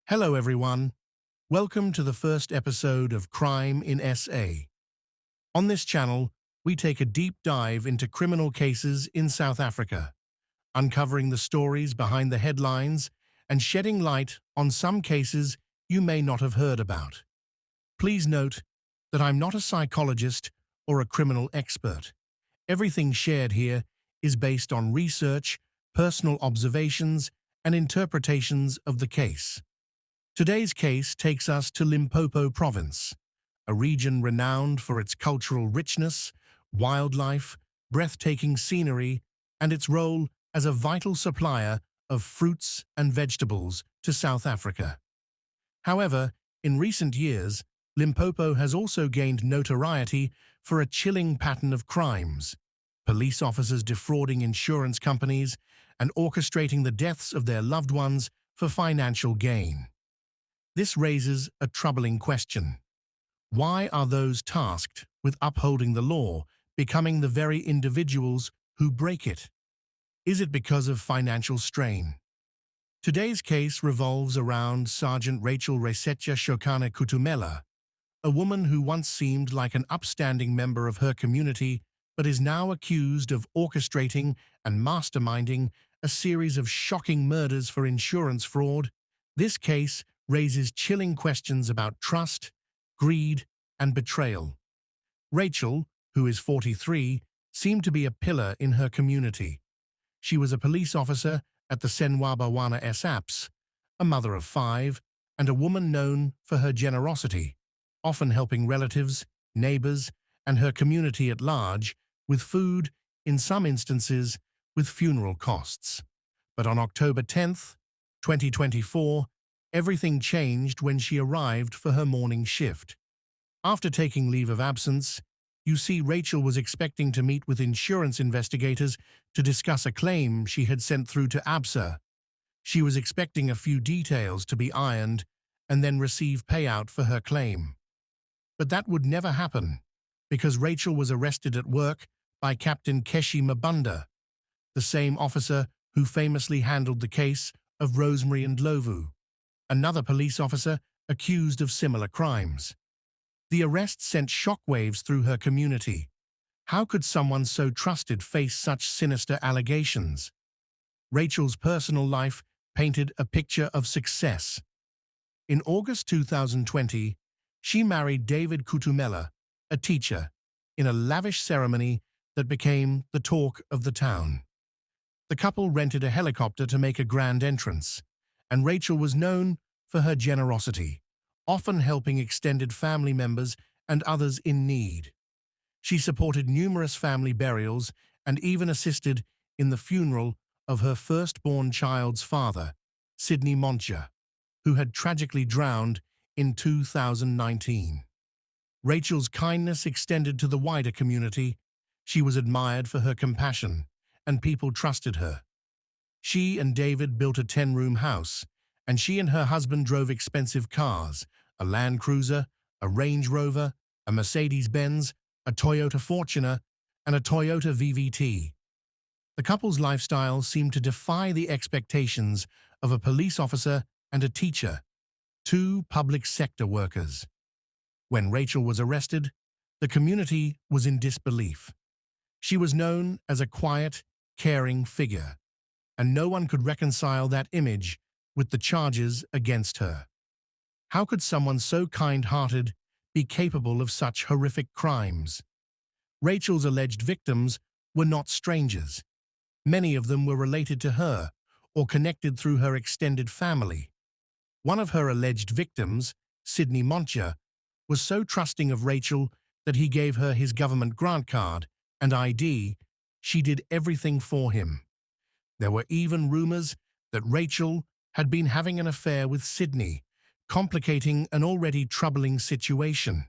Hello, everyone. Welcome to the first episode of Crime in SA. On this channel, we take a deep dive into criminal cases in South Africa, uncovering the stories behind the headlines and shedding light on some cases you may not have heard about. Please note that I'm not a psychologist or a criminal expert. Everything shared here is based on research, personal observations, and interpretations of the case. Today's case takes us to Limpopo Province, a region renowned for its cultural richness, wildlife, breathtaking scenery, and its role as a vital supplier of fruits and vegetables to South Africa. However, in recent years, Limpopo has also gained notoriety for a chilling pattern of crimes, police officers defrauding insurance companies and orchestrating the deaths of their loved ones for financial gain. This raises a troubling question. Why are those tasked with upholding the law becoming the very individuals who break it? Is it because of financial strain? Today's case revolves around Sergeant Rachel Resetja Shokana Kutumela, a woman who once seemed like an upstanding member of her community but is now accused of orchestrating and masterminding a series of shocking murders for insurance fraud. This case raises chilling questions about trust, greed, and betrayal. Rachel, who is 43, seemed to be a pillar in her community. She was a police officer at the Senwabawana SAPS, a mother of 5, and a woman known for her generosity, often helping relatives, neighbors, and her community at large with food, in some instances with funeral costs. But on October 10th, 2024, everything changed when she arrived for her morning shift. After taking leave of absence, you see Rachel was expecting to meet with insurance investigators to discuss a claim she had sent through to ABSA. She was expecting a few details to be ironed and then receive payout for her claim. But that would never happen, because Rachel was arrested at work by Captain Keshi Mabunda, the same officer who famously handled the case of Rosemary and Ndlovu, another police officer accused of similar crimes. The arrest sent shockwaves through her community. How could someone so trusted face such sinister allegations? Rachel's personal life painted a picture of success. In August 2020, she married David Kutumela, a teacher, in a lavish ceremony that became the talk of the town. The couple rented a helicopter to make a grand entrance, and Rachel was known for her generosity, often helping extended family members and others in need. She supported numerous family burials and even assisted in the funeral of her firstborn child's father, Sidney Montja, who had tragically drowned in 2019. Rachel's kindness extended to the wider community. She was admired for her compassion, and people trusted her. She and David built a 10-room house, and she and her husband drove expensive cars, a Land Cruiser, a Range Rover, a Mercedes-Benz, a Toyota Fortuner, and a Toyota VVT. The couple's lifestyle seemed to defy the expectations of a police officer and a teacher, two public sector workers. When Rachel was arrested, the community was in disbelief. She was known as a quiet, caring figure, and no one could reconcile that image with the charges against her. How could someone so kind-hearted be capable of such horrific crimes? Rachel's alleged victims were not strangers. Many of them were related to her or connected through her extended family. One of her alleged victims, Sidney Montja, was so trusting of Rachel that he gave her his government grant card and ID. She did everything for him. There were even rumors that Rachel had been having an affair with Sidney, complicating an already troubling situation.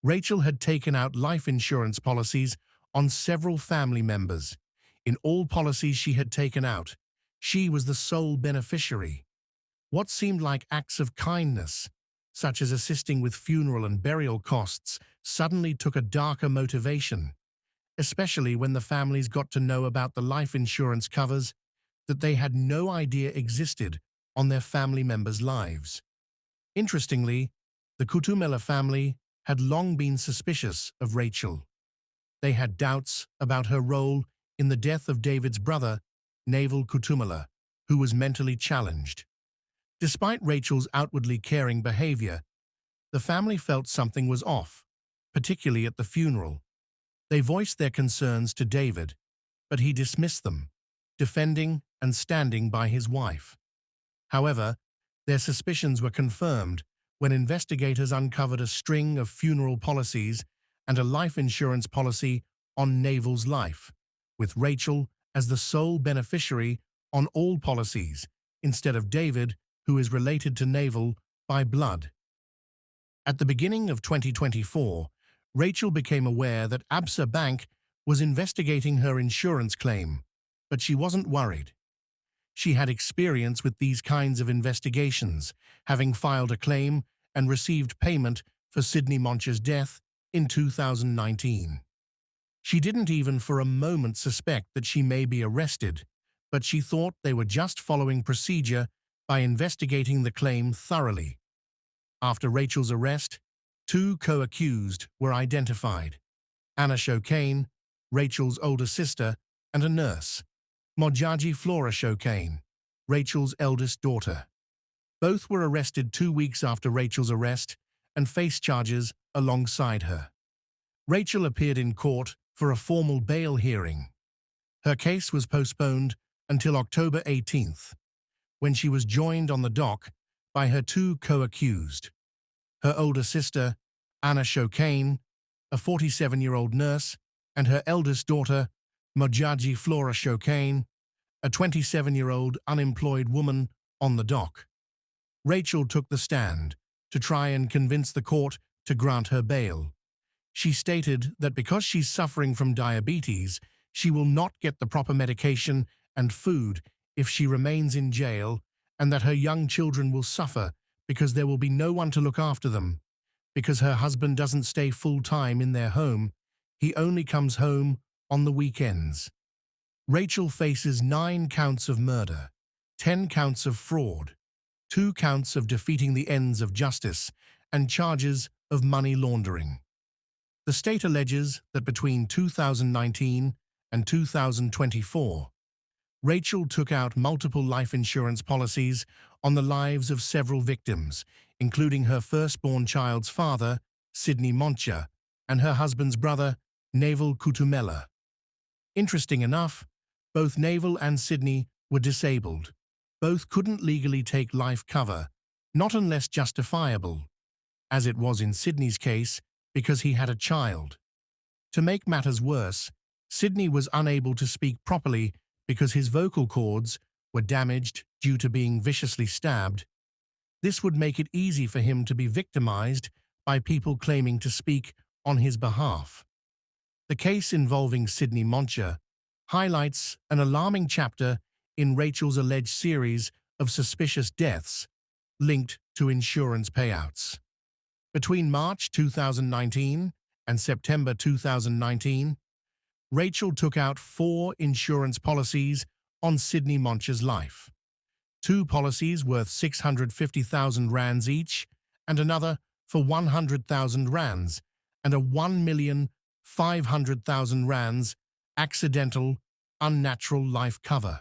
Rachel had taken out life insurance policies on several family members. In all policies she had taken out, she was the sole beneficiary. What seemed like acts of kindness, such as assisting with funeral and burial costs, suddenly took a darker motivation, especially when the families got to know about the life insurance covers that they had no idea existed on their family members' lives. Interestingly, the Kutumela family had long been suspicious of Rachel. They had doubts about her role in the death of David's brother, Naval Kutumela, who was mentally challenged. Despite Rachel's outwardly caring behavior, the family felt something was off, particularly at the funeral. They voiced their concerns to David, but he dismissed them, defending and standing by his wife. However, their suspicions were confirmed when investigators uncovered a string of funeral policies and a life insurance policy on Naval's life, with Rachel as the sole beneficiary on all policies, instead of David, who is related to Naval by blood. At the beginning of 2024, Rachel became aware that Absa Bank was investigating her insurance claim, but she wasn't worried. She had experience with these kinds of investigations, having filed a claim and received payment for Sidney Moncha's death in 2019. She didn't even for a moment suspect that she may be arrested, but she thought they were just following procedure by investigating the claim thoroughly. After Rachel's arrest, 2 co-accused were identified: Anna Shokane, Rachel's older sister, and a nurse, Mojaji Flora Shokane, Rachel's eldest daughter. Both were arrested 2 weeks after Rachel's arrest and faced charges alongside her. Rachel appeared in court for a formal bail hearing. Her case was postponed until October 18th, when she was joined on the dock by her 2 co-accused: her older sister, Anna Shokane, a 47-year-old nurse, and her eldest daughter, Mojaji Flora Shokane, a 27-year-old unemployed woman, on the dock. Rachel took the stand to try and convince the court to grant her bail. She stated that because she's suffering from diabetes, she will not get the proper medication and food if she remains in jail, and that her young children will suffer because there will be no one to look after them. Because her husband doesn't stay full-time in their home, he only comes home on the weekends. Rachel faces 9 counts of murder, 10 counts of fraud, 2 counts of defeating the ends of justice, and charges of money laundering. The state alleges that between 2019 and 2024, Rachel took out multiple life insurance policies on the lives of several victims, including her firstborn child's father, Sidney Moncha, and her husband's brother, Naval Kutumela. Interesting enough, both Naval and Sidney were disabled. Both couldn't legally take life cover, not unless justifiable, as it was in Sidney's case because he had a child. To make matters worse, Sidney was unable to speak properly because his vocal cords were damaged due to being viciously stabbed. This would make it easy for him to be victimized by people claiming to speak on his behalf. The case involving Sidney Moncha highlights an alarming chapter in Rachel's alleged series of suspicious deaths linked to insurance payouts. Between March 2019 and September 2019, Rachel took out 4 insurance policies on Sidney Moncha's life. 2 policies worth 650,000 rands each, and another for 100,000 rands, and a 1,500,000 rands accidental, unnatural life cover.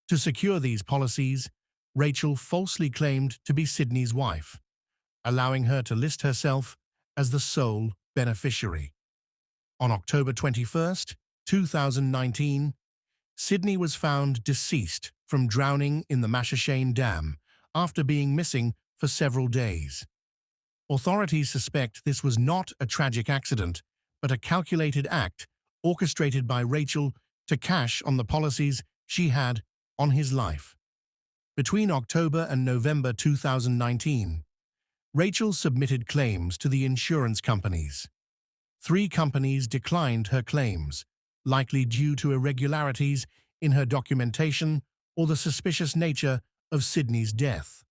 To secure these policies, Rachel falsely claimed to be Sidney's wife, allowing her to list herself as the sole beneficiary. On October 21, 2019, Sidney was found deceased from drowning in the Mashashane Dam after being missing for several days. Authorities suspect this was not a tragic accident, but a calculated act orchestrated by Rachel to cash on the policies she had on his life. Between October and November 2019, Rachel submitted claims to the insurance companies. 3 companies declined her claims, likely due to irregularities in her documentation or the suspicious nature of Sidney's death.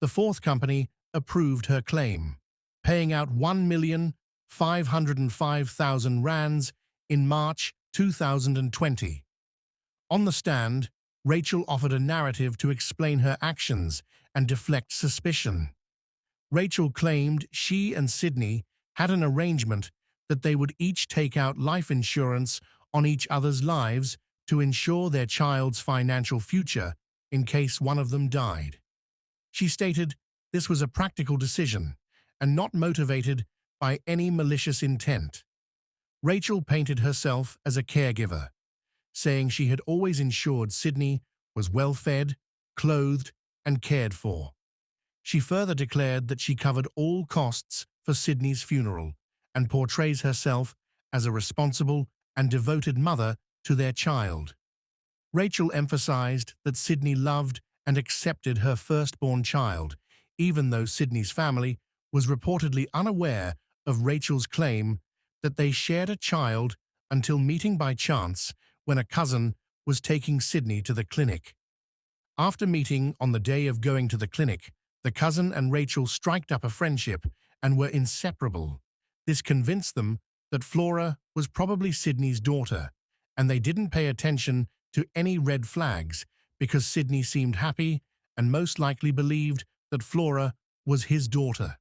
The 4th company approved her claim, paying out 1,505,000 rands in March 2020. On the stand, Rachel offered a narrative to explain her actions and deflect suspicion. Rachel claimed she and Sydney had an arrangement that they would each take out life insurance on each other's lives to ensure their child's financial future in case one of them died. She stated this was a practical decision and not motivated by any malicious intent. Rachel painted herself as a caregiver, saying she had always ensured Sydney was well-fed, clothed, and cared for. She further declared that she covered all costs for Sydney's funeral and portrays herself as a responsible and devoted mother to their child. Rachel emphasized that Sydney loved and accepted her firstborn child, even though Sydney's family was reportedly unaware of Rachel's claim that they shared a child until meeting by chance when a cousin was taking Sydney to the clinic. After meeting on the day of going to the clinic, the cousin and Rachel striked up a friendship and were inseparable. This convinced them that Flora was probably Sydney's daughter, and they didn't pay attention to any red flags because Sydney seemed happy and most likely believed that Flora was his daughter.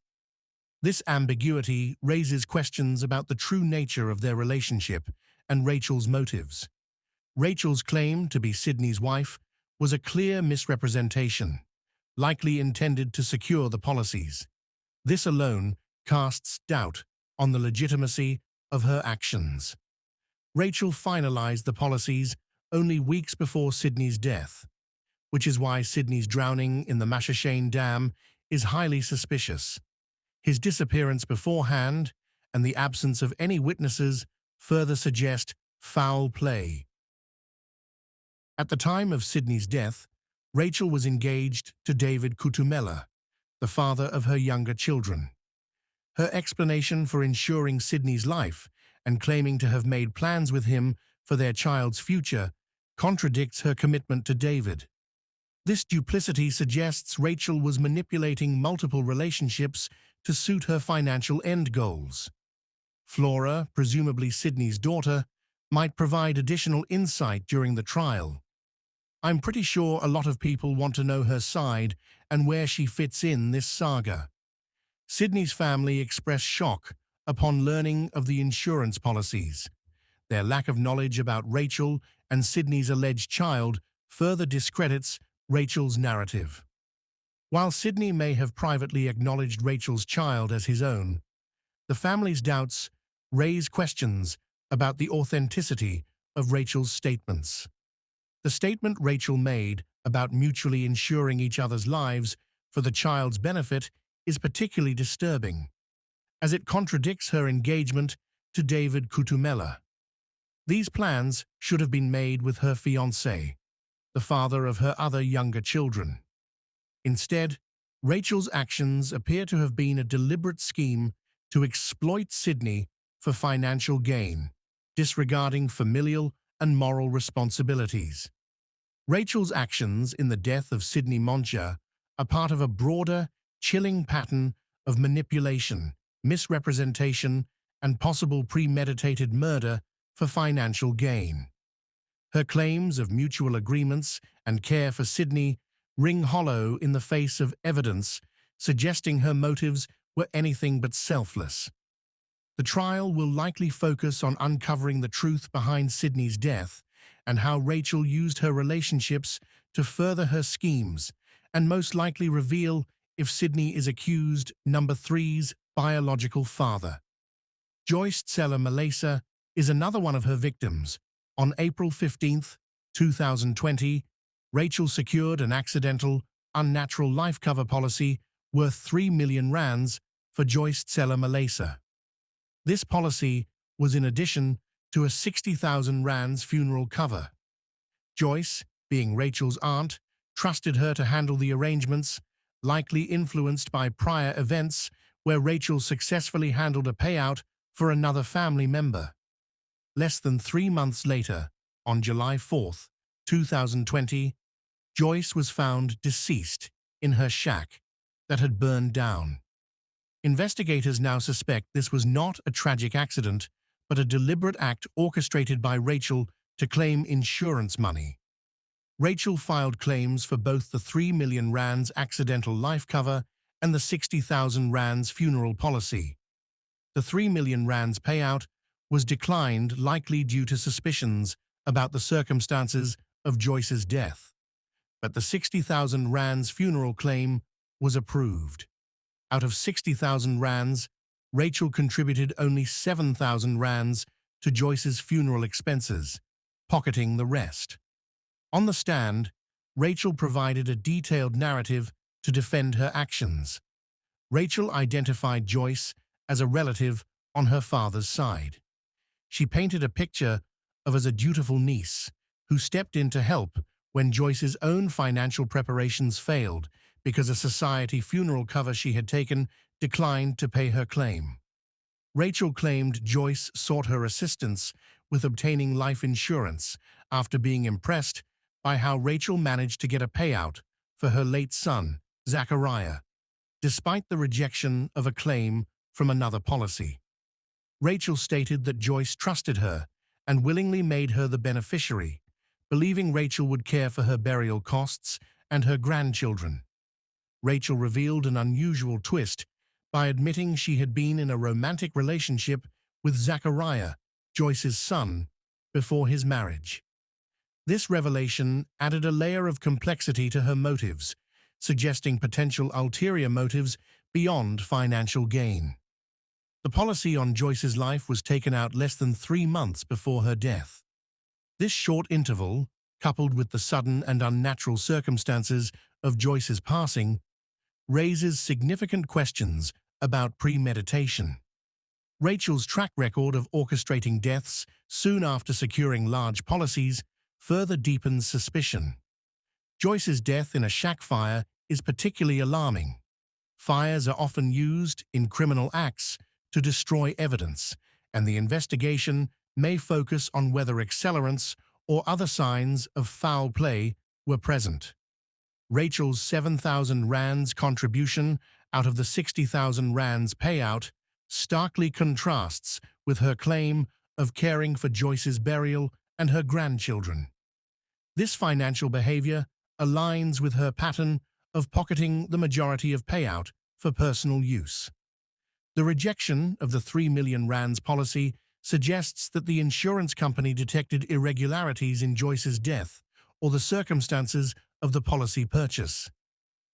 This ambiguity raises questions about the true nature of their relationship and Rachel's motives. Rachel's claim to be Sydney's wife was a clear misrepresentation, likely intended to secure the policies. This alone casts doubt on the legitimacy of her actions. Rachel finalized the policies only weeks before Sydney's death, which is why Sydney's drowning in the Mashashane Dam is highly suspicious. His disappearance beforehand and the absence of any witnesses further suggest foul play. At the time of Sydney's death, Rachel was engaged to David Kutumela, the father of her younger children. Her explanation for ensuring Sydney's life and claiming to have made plans with him for their child's future contradicts her commitment to David. This duplicity suggests Rachel was manipulating multiple relationships to suit her financial end goals. Flora, presumably Sydney's daughter, might provide additional insight during the trial. I'm pretty sure a lot of people want to know her side and where she fits in this saga. Sydney's family expressed shock upon learning of the insurance policies. Their lack of knowledge about Rachel and Sydney's alleged child further discredits Rachel's narrative. While Sydney may have privately acknowledged Rachel's child as his own, the family's doubts raise questions about the authenticity of Rachel's statements. The statement Rachel made about mutually insuring each other's lives for the child's benefit is particularly disturbing, as it contradicts her engagement to David Kutumela. These plans should have been made with her fiancé, the father of her other younger children. Instead, Rachel's actions appear to have been a deliberate scheme to exploit Sydney for financial gain, disregarding familial and moral responsibilities. Rachel's actions in the death of Sydney Moncha are part of a broader, chilling pattern of manipulation, misrepresentation, and possible premeditated murder for financial gain. Her claims of mutual agreements and care for Sydney ring hollow in the face of evidence suggesting her motives were anything but selfless. The trial will likely focus on uncovering the truth behind Sydney's death and how Rachel used her relationships to further her schemes, and most likely reveal if Sydney is accused number 3's biological father. Joyce Tsela Malesa is another one of her victims. On April 15, 2020, Rachel secured an accidental, unnatural life cover policy worth 3 million rands for Joyce Tsela Malesa. This policy was in addition to a 60,000 rands funeral cover. Joyce, being Rachel's aunt, trusted her to handle the arrangements, likely influenced by prior events where Rachel successfully handled a payout for another family member. Less than 3 months later, on July 4, 2020, Joyce was found deceased in her shack that had burned down. Investigators now suspect this was not a tragic accident, but a deliberate act orchestrated by Rachel to claim insurance money. Rachel filed claims for both the 3 million rands accidental life cover and the 60,000 rands funeral policy. The 3 million rands payout was declined, likely due to suspicions about the circumstances of Joyce's death, but the 60,000 rands funeral claim was approved. Out of 60,000 rands, Rachel contributed only 7,000 rands to Joyce's funeral expenses, pocketing the rest. On the stand, Rachel provided a detailed narrative to defend her actions. Rachel identified Joyce as a relative on her father's side. She painted a picture of as a dutiful niece who stepped in to help when Joyce's own financial preparations failed because a society funeral cover she had taken declined to pay her claim. Rachel claimed Joyce sought her assistance with obtaining life insurance after being impressed by how Rachel managed to get a payout for her late son, Zachariah, despite the rejection of a claim from another policy. Rachel stated that Joyce trusted her and willingly made her the beneficiary, believing Rachel would care for her burial costs and her grandchildren. Rachel revealed an unusual twist by admitting she had been in a romantic relationship with Zachariah, Joyce's son, before his marriage. This revelation added a layer of complexity to her motives, suggesting potential ulterior motives beyond financial gain. The policy on Joyce's life was taken out less than 3 months before her death. This short interval, coupled with the sudden and unnatural circumstances of Joyce's passing, raises significant questions about premeditation. Rachel's track record of orchestrating deaths soon after securing large policies further deepens suspicion. Joyce's death in a shack fire is particularly alarming. Fires are often used in criminal acts to destroy evidence, and the investigation may focus on whether accelerants or other signs of foul play were present. Rachel's 7,000 rands contribution out of the 60,000 rands payout starkly contrasts with her claim of caring for Joyce's burial and her grandchildren. This financial behavior aligns with her pattern of pocketing the majority of payout for personal use. The rejection of the 3 million rands policy suggests that the insurance company detected irregularities in Joyce's death or the circumstances of the policy purchase.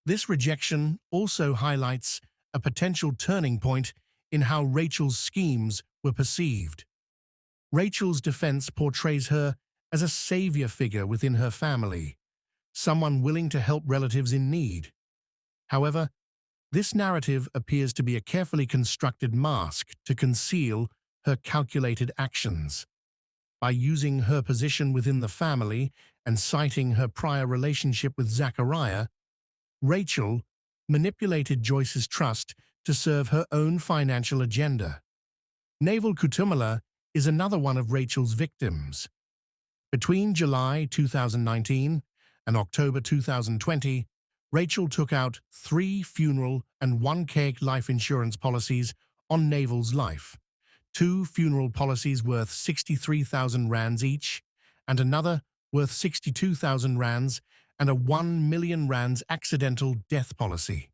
This rejection also highlights a potential turning point in how Rachel's schemes were perceived. Rachel's defense portrays her as a savior figure within her family, someone willing to help relatives in need. However, this narrative appears to be a carefully constructed mask to conceal her calculated actions. By using her position within the family and citing her prior relationship with Zachariah, Rachel manipulated Joyce's trust to serve her own financial agenda. Naval Kutumala is another one of Rachel's victims. Between July 2019 and October 2020, Rachel took out 3 funeral and 1 cake life insurance policies on Naval's life, 2 funeral policies worth 63,000 rands each, and another worth 62,000 rands, and a 1 million rands accidental death policy.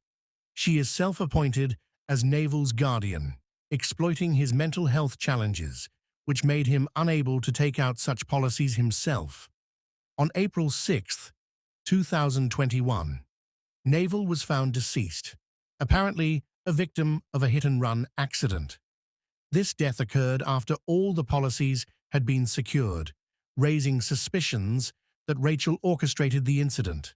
She is self-appointed as Naval's guardian, exploiting his mental health challenges, which made him unable to take out such policies himself. On April 6, 2021, Naval was found deceased, apparently a victim of a hit-and-run accident. This death occurred after all the policies had been secured, raising suspicions that Rachel orchestrated the incident.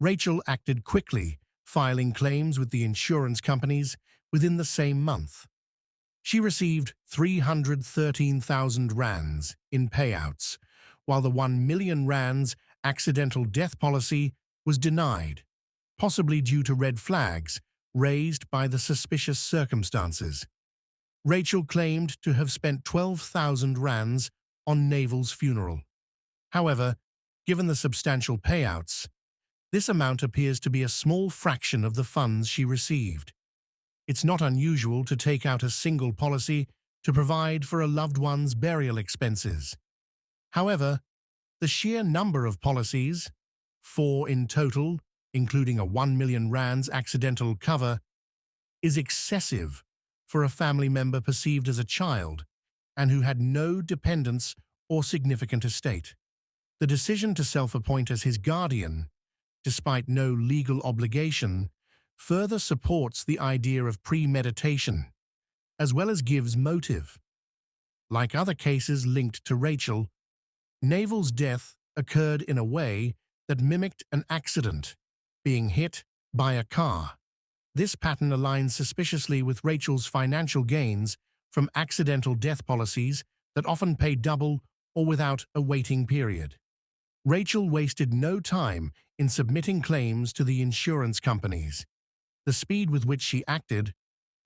Rachel acted quickly, filing claims with the insurance companies within the same month. She received 313,000 rands in payouts, while the 1 million rands accidental death policy was denied, possibly due to red flags raised by the suspicious circumstances. Rachel claimed to have spent 12,000 rands on Naval's funeral. However, given the substantial payouts, this amount appears to be a small fraction of the funds she received. It's not unusual to take out a single policy to provide for a loved one's burial expenses. However, the sheer number of policies 4 in total, including a 1 million rands accidental cover, is excessive for a family member perceived as a child and who had no dependents or significant estate. The decision to self-appoint as his guardian, despite no legal obligation, further supports the idea of premeditation, as well as gives motive. Like other cases linked to Rachel, Naval's death occurred in a way that mimicked an accident, being hit by a car. This pattern aligns suspiciously with Rachel's financial gains from accidental death policies that often pay double or without a waiting period. Rachel wasted no time in submitting claims to the insurance companies. The speed with which she acted,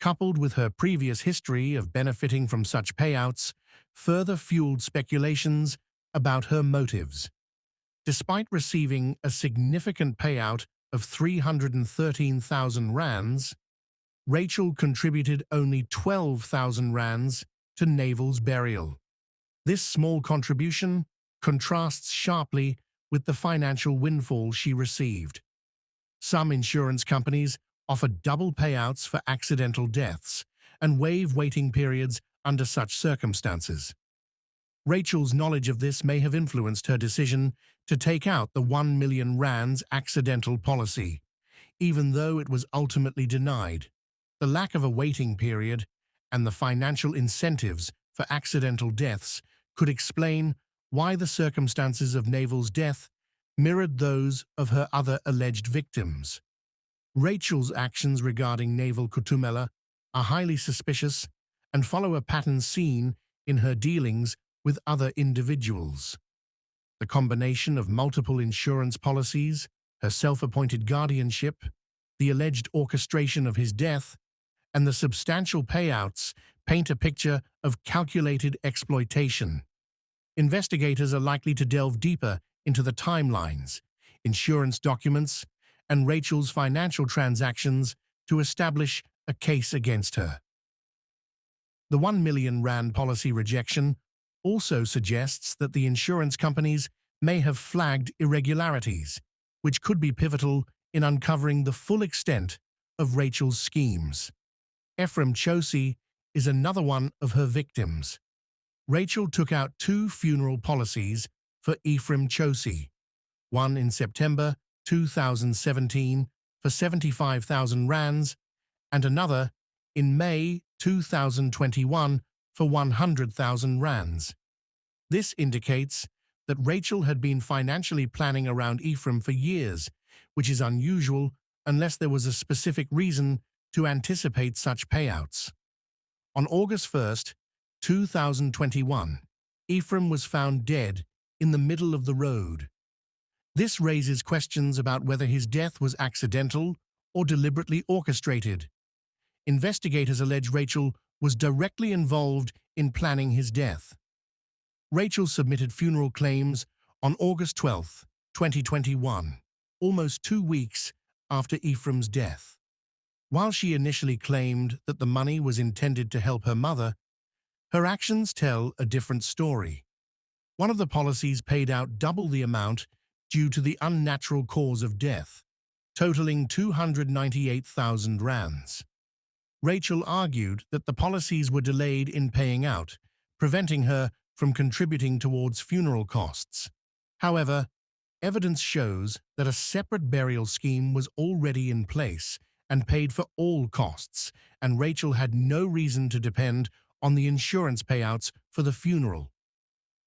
coupled with her previous history of benefiting from such payouts, further fueled speculations about her motives. Despite receiving a significant payout of 313,000 rands, Rachel contributed only 12,000 rands to Naval's burial. This small contribution contrasts sharply with the financial windfall she received. Some insurance companies offer double payouts for accidental deaths and waive waiting periods under such circumstances. Rachel's knowledge of this may have influenced her decision to take out the 1 million rands accidental policy, even though it was ultimately denied. The lack of a waiting period and the financial incentives for accidental deaths could explain why the circumstances of Naval's death mirrored those of her other alleged victims. Rachel's actions regarding Naval Kutumela are highly suspicious and follow a pattern seen in her dealings with other individuals. The combination of multiple insurance policies, her self-appointed guardianship, the alleged orchestration of his death, and the substantial payouts paint a picture of calculated exploitation. Investigators are likely to delve deeper into the timelines, insurance documents, and Rachel's financial transactions to establish a case against her. The 1 million rand policy rejection also suggests that the insurance companies may have flagged irregularities, which could be pivotal in uncovering the full extent of Rachel's schemes. Ephraim Chosi is another one of her victims. Rachel took out 2 funeral policies for Ephraim Chosi, one in September 2017 for 75,000 rands and another in May 2021 for 100,000 rands. This indicates that Rachel had been financially planning around Ephraim for years, which is unusual unless there was a specific reason to anticipate such payouts. On August 1st, 2021, Ephraim was found dead in the middle of the road. This raises questions about whether his death was accidental or deliberately orchestrated. Investigators allege Rachel was directly involved in planning his death. Rachel submitted funeral claims on August 12, 2021, almost 2 weeks after Ephraim's death. While she initially claimed that the money was intended to help her mother, her actions tell a different story. One of the policies paid out double the amount due to the unnatural cause of death, totaling 298,000 rands. Rachel argued that the policies were delayed in paying out, preventing her from contributing towards funeral costs. However, evidence shows that a separate burial scheme was already in place and paid for all costs, and Rachel had no reason to depend on the insurance payouts for the funeral.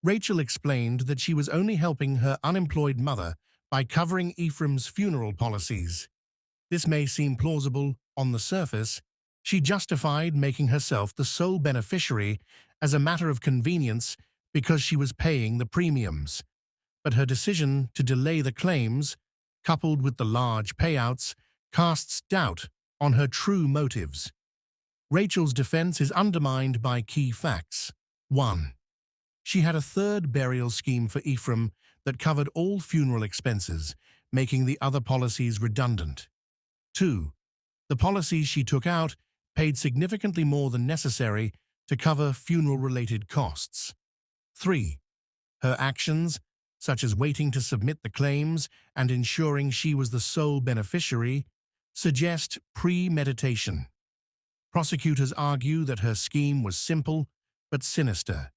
Rachel explained that she was only helping her unemployed mother by covering Ephraim's funeral policies. This may seem plausible on the surface. She justified making herself the sole beneficiary as a matter of convenience because she was paying the premiums. But her decision to delay the claims, coupled with the large payouts, casts doubt on her true motives. Rachel's defense is undermined by key facts. 1. She had a third burial scheme for Ephraim that covered all funeral expenses, making the other policies redundant. 2. The policies she took out paid significantly more than necessary to cover funeral-related costs. 3. Her actions such as waiting to submit the claims and ensuring she was the sole beneficiary, suggest premeditation. Prosecutors argue that her scheme was simple but sinister.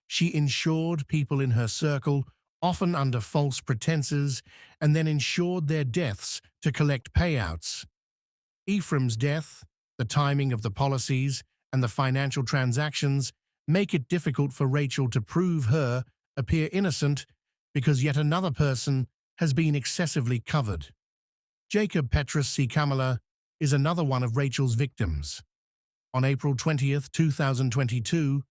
She insured people in her circle, often under false pretenses, and then insured their deaths to collect payouts. Ephraim's death, the timing of the policies, and the financial transactions make it difficult for Rachel to prove her appear innocent because yet another person has been excessively covered. Jacob Petrus C. Kamala is another one of Rachel's victims. On April 20th, 2022,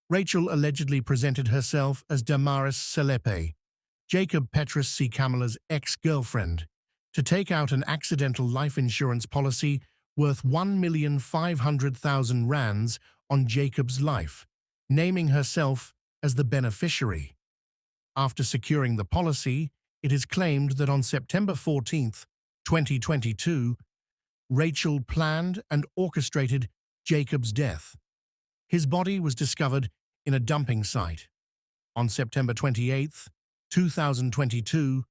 Rachel allegedly presented herself as Damaris Selepe, Jacob Petrus C. Kamala's ex-girlfriend, to take out an accidental life insurance policy worth 1,500,000 rands on Jacob's life, naming herself as the beneficiary. After securing the policy, it is claimed that on September 14, 2022, Rachel planned and orchestrated Jacob's death. His body was discovered in a dumping site. On September 28, 2022,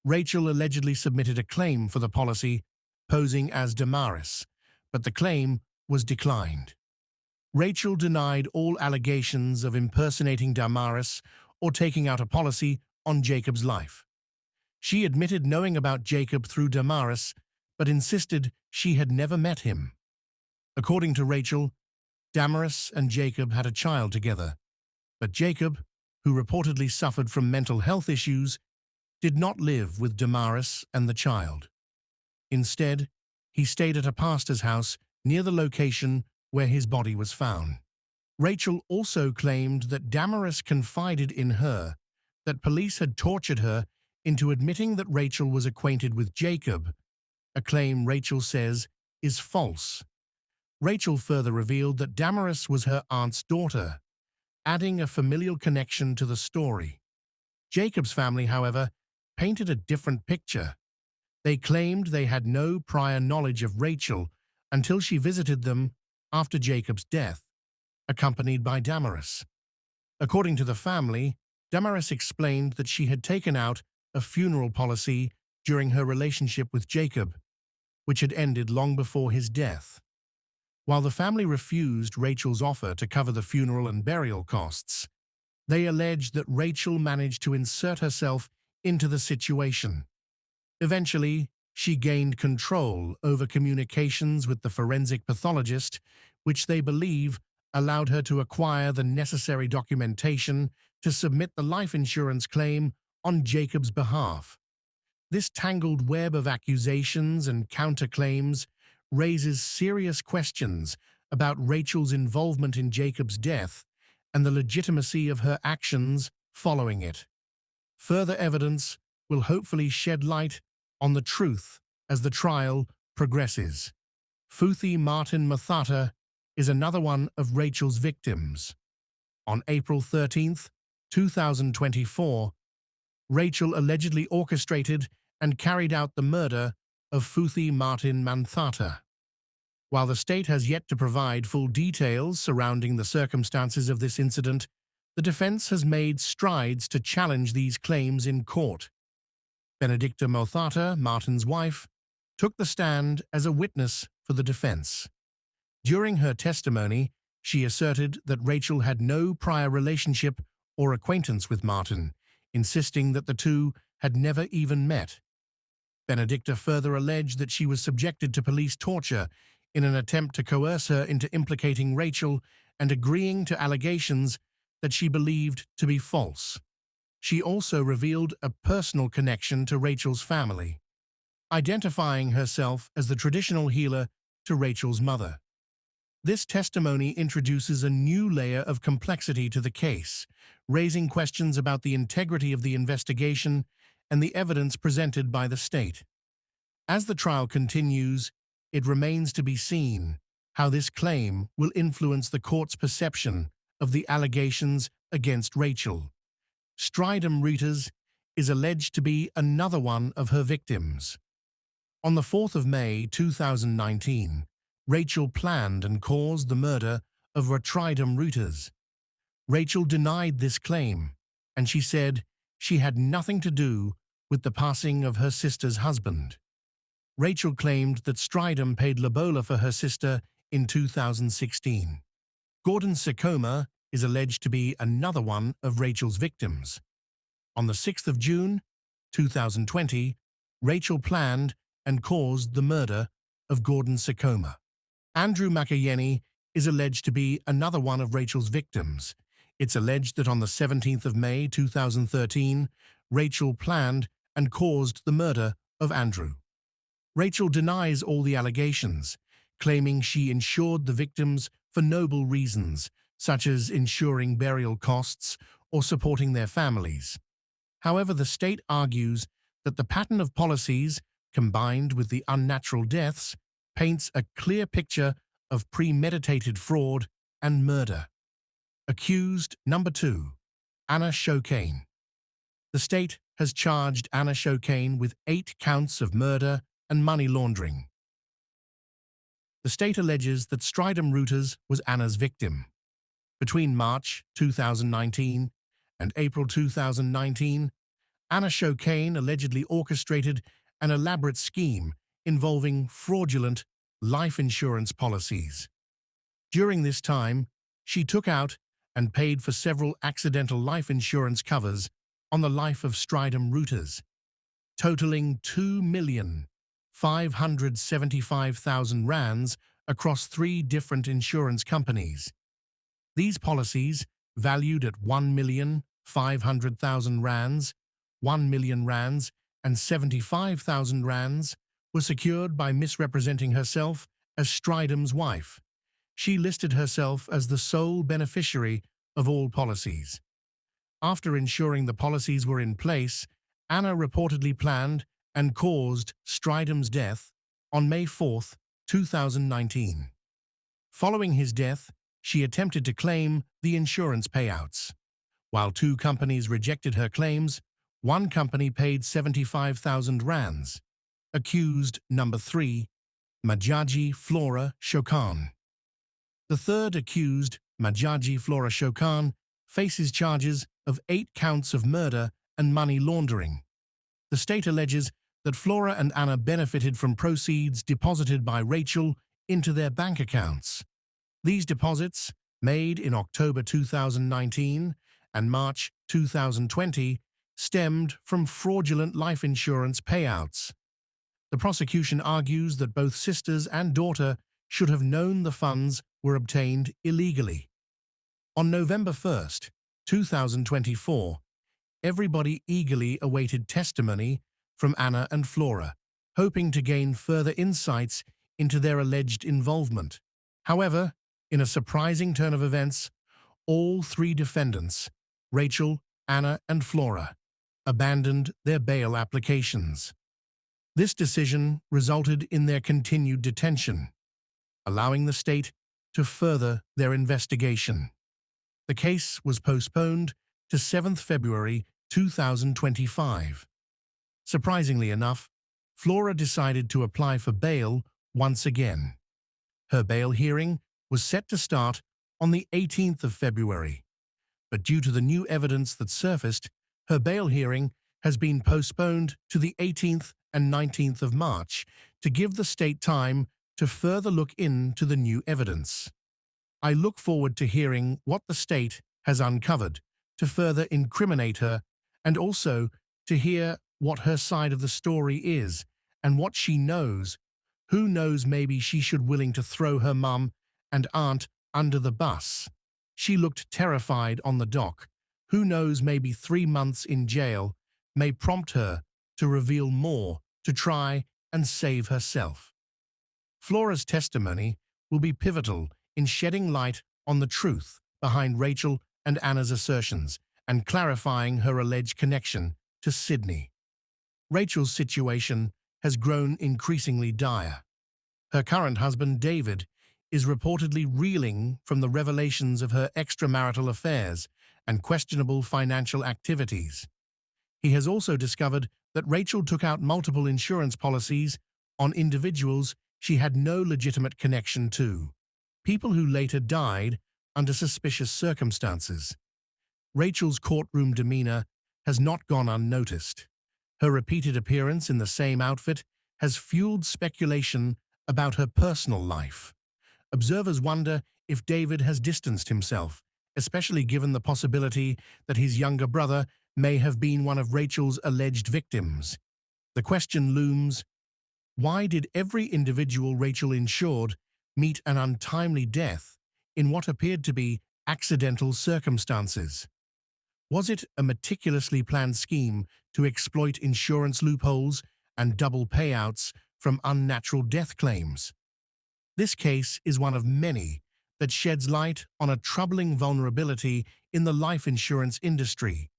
Rachel allegedly submitted a claim for the policy, posing as Damaris, but the claim was declined. Rachel denied all allegations of impersonating Damaris or taking out a policy on Jacob's life. She admitted knowing about Jacob through Damaris, but insisted she had never met him. According to Rachel, Damaris and Jacob had a child together, but Jacob, who reportedly suffered from mental health issues, did not live with Damaris and the child. Instead, he stayed at a pastor's house near the location where his body was found. Rachel also claimed that Damaris confided in her that police had tortured her into admitting that Rachel was acquainted with Jacob, a claim Rachel says is false. Rachel further revealed that Damaris was her aunt's daughter, adding a familial connection to the story. Jacob's family, however, painted a different picture. They claimed they had no prior knowledge of Rachel until she visited them after Jacob's death, accompanied by Damaris. According to the family, Damaris explained that she had taken out a funeral policy during her relationship with Jacob, which had ended long before his death. While the family refused Rachel's offer to cover the funeral and burial costs, they alleged that Rachel managed to insert herself into the situation. Eventually, she gained control over communications with the forensic pathologist, which they believe allowed her to acquire the necessary documentation to submit the life insurance claim on Jacob's behalf. This tangled web of accusations and counterclaims raises serious questions about Rachel's involvement in Jacob's death and the legitimacy of her actions following it. Further evidence will hopefully shed light on the truth as the trial progresses. Futhi Martin Mathata is another one of Rachel's victims. On April 13, 2024, Rachel allegedly orchestrated and carried out the murder of Futhi Martin Manthata. While the state has yet to provide full details surrounding the circumstances of this incident, the defense has made strides to challenge these claims in court. Benedicta Mothata, Martin's wife, took the stand as a witness for the defense. During her testimony, she asserted that Rachel had no prior relationship or acquaintance with Martin, insisting that the two had never even met. Benedicta further alleged that she was subjected to police torture in an attempt to coerce her into implicating Rachel and agreeing to allegations that she believed to be false. She also revealed a personal connection to Rachel's family, identifying herself as the traditional healer to Rachel's mother. This testimony introduces a new layer of complexity to the case, raising questions about the integrity of the investigation and the evidence presented by the state. As the trial continues, it remains to be seen how this claim will influence the court's perception of the allegations against Rachel. Stridham Reuters is alleged to be another one of her victims. On the 4th of May 2019, Rachel planned and caused the murder of Stridham Reuters. Rachel denied this claim, and she said, she had nothing to do with the passing of her sister's husband. Rachel claimed that Stridham paid lobola for her sister in 2016. Gordon Sekoma is alleged to be another one of Rachel's victims. On the 6th of June, 2020, Rachel planned and caused the murder of Gordon Sekoma. Andrew Makayeni is alleged to be another one of Rachel's victims. It's alleged that on the 17th of May 2013, Rachel planned and caused the murder of Andrew. Rachel denies all the allegations, claiming she insured the victims for noble reasons, such as ensuring burial costs or supporting their families. However, the state argues that the pattern of policies, combined with the unnatural deaths, paints a clear picture of premeditated fraud and murder. Accused number 2, Anna Shokane. The state has charged Anna Shokane with 8 counts of murder and money laundering. The state alleges that Stridham Reuters was Anna's victim. Between March 2019 and April 2019, Anna Shokane allegedly orchestrated an elaborate scheme involving fraudulent life insurance policies. During this time, she took out and paid for several accidental life insurance covers on the life of Stridham Reuters, totaling 2,575,000 rands across 3 different insurance companies. These policies, valued at 1,500,000 rands, 1 million rands, and 75,000 rands, were secured by misrepresenting herself as Stridham's wife. She listed herself as the sole beneficiary of all policies. After ensuring the policies were in place, Anna reportedly planned and caused Stridham's death on May 4, 2019. Following his death, she attempted to claim the insurance payouts. While 2 companies rejected her claims, 1 company paid 75,000 rands. Accused number 3, Majaji Flora Shokan. The third accused, Majaji Flora Shokan, faces charges of 8 counts of murder and money laundering. The state alleges that Flora and Anna benefited from proceeds deposited by Rachel into their bank accounts. These deposits, made in October 2019 and March 2020, stemmed from fraudulent life insurance payouts. The prosecution argues that both sisters and daughter should have known the funds were obtained illegally. On November 1, 2024, everybody eagerly awaited testimony from Anna and Flora, hoping to gain further insights into their alleged involvement. However, in a surprising turn of events, all 3 defendants, Rachel, Anna, and Flora, abandoned their bail applications. This decision resulted in their continued detention, allowing the state to further their investigation. The case was postponed to 7th February 2025. Surprisingly enough, Flora decided to apply for bail once again. Her bail hearing was set to start on the 18th of February, but due to the new evidence that surfaced, her bail hearing has been postponed to the 18th and 19th of March to give the state time to further look into the new evidence. I look forward to hearing what the state has uncovered to further incriminate her, and also to hear what her side of the story is and what she knows. Who knows, maybe she should willing to throw her mum and aunt under the bus. She looked terrified on the dock. Who knows, maybe 3 months in jail may prompt her to reveal more, to try and save herself. Flora's testimony will be pivotal in shedding light on the truth behind Rachel and Anna's assertions and clarifying her alleged connection to Sydney. Rachel's situation has grown increasingly dire. Her current husband, David, is reportedly reeling from the revelations of her extramarital affairs and questionable financial activities. He has also discovered that Rachel took out multiple insurance policies on individuals she had no legitimate connection to, people who later died under suspicious circumstances. Rachel's courtroom demeanor has not gone unnoticed. Her repeated appearance in the same outfit has fueled speculation about her personal life. Observers wonder if David has distanced himself, especially given the possibility that his younger brother may have been one of Rachel's alleged victims. The question looms: why did every individual Rachel insured meet an untimely death in what appeared to be accidental circumstances? Was it a meticulously planned scheme to exploit insurance loopholes and double payouts from unnatural death claims? This case is one of many that sheds light on a troubling vulnerability in the life insurance industry.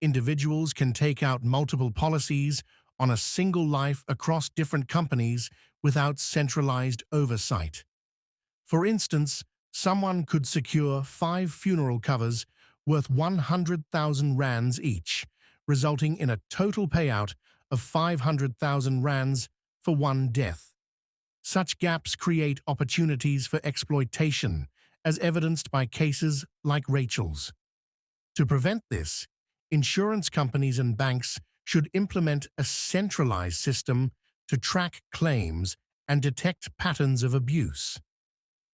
Individuals can take out multiple policies on a single life across different companies without centralized oversight. For instance, someone could secure 5 funeral covers worth 100,000 rands each, resulting in a total payout of 500,000 rands for one death. Such gaps create opportunities for exploitation, as evidenced by cases like Rachel's. To prevent this, insurance companies and banks should implement a centralized system to track claims and detect patterns of abuse.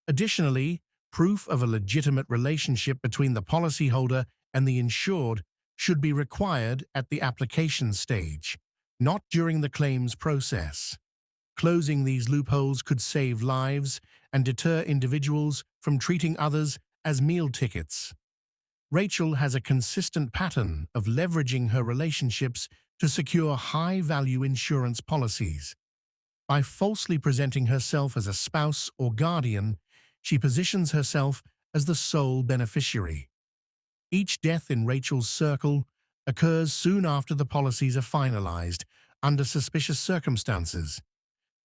Additionally, proof of a legitimate relationship between the policyholder and the insured should be required at the application stage, not during the claims process. Closing these loopholes could save lives and deter individuals from treating others as meal tickets. Rachel has a consistent pattern of leveraging her relationships to secure high-value insurance policies. By falsely presenting herself as a spouse or guardian, she positions herself as the sole beneficiary. Each death in Rachel's circle occurs soon after the policies are finalized, under suspicious circumstances.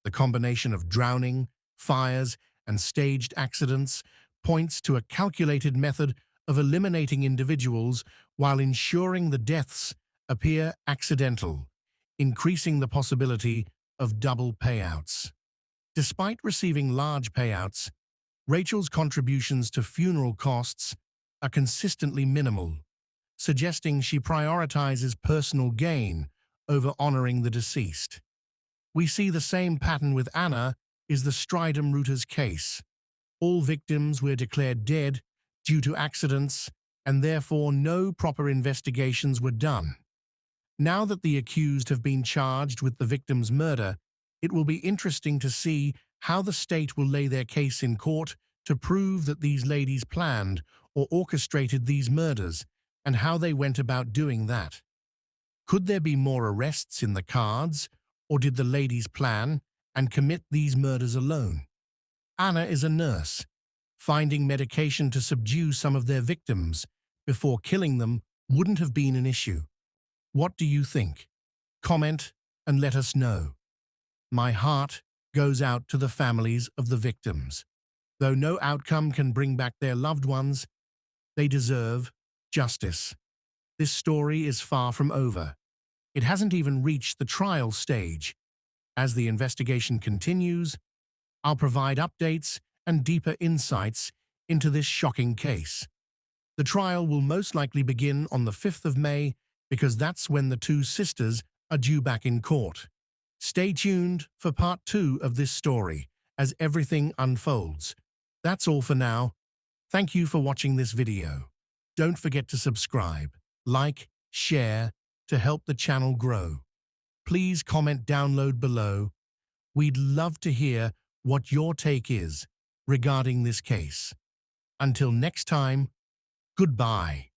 The combination of drowning, fires, and staged accidents points to a calculated method of eliminating individuals while ensuring the deaths appear accidental, increasing the possibility of double payouts. Despite receiving large payouts, Rachel's contributions to funeral costs are consistently minimal, suggesting she prioritizes personal gain over honoring the deceased. We see the same pattern with Anna is the Stridham Routers case. All victims were declared dead due to accidents, and therefore no proper investigations were done. Now that the accused have been charged with the victim's murder, it will be interesting to see how the state will lay their case in court to prove that these ladies planned or orchestrated these murders, and how they went about doing that. Could there be more arrests in the cards, or did the ladies plan and commit these murders alone? Anna is a nurse. Finding medication to subdue some of their victims before killing them wouldn't have been an issue. What do you think? Comment and let us know. My heart goes out to the families of the victims. Though no outcome can bring back their loved ones, they deserve justice. This story is far from over. It hasn't even reached the trial stage. As the investigation continues, I'll provide updates and deeper insights into this shocking case. The trial will most likely begin on the 5th of May because that's when the two sisters are due back in court. Stay tuned for part 2 of this story as everything unfolds. That's all for now. Thank you for watching this video. Don't forget to subscribe, like, share to help the channel grow. Please comment download below. We'd love to hear what your take is regarding this case. Until next time, goodbye.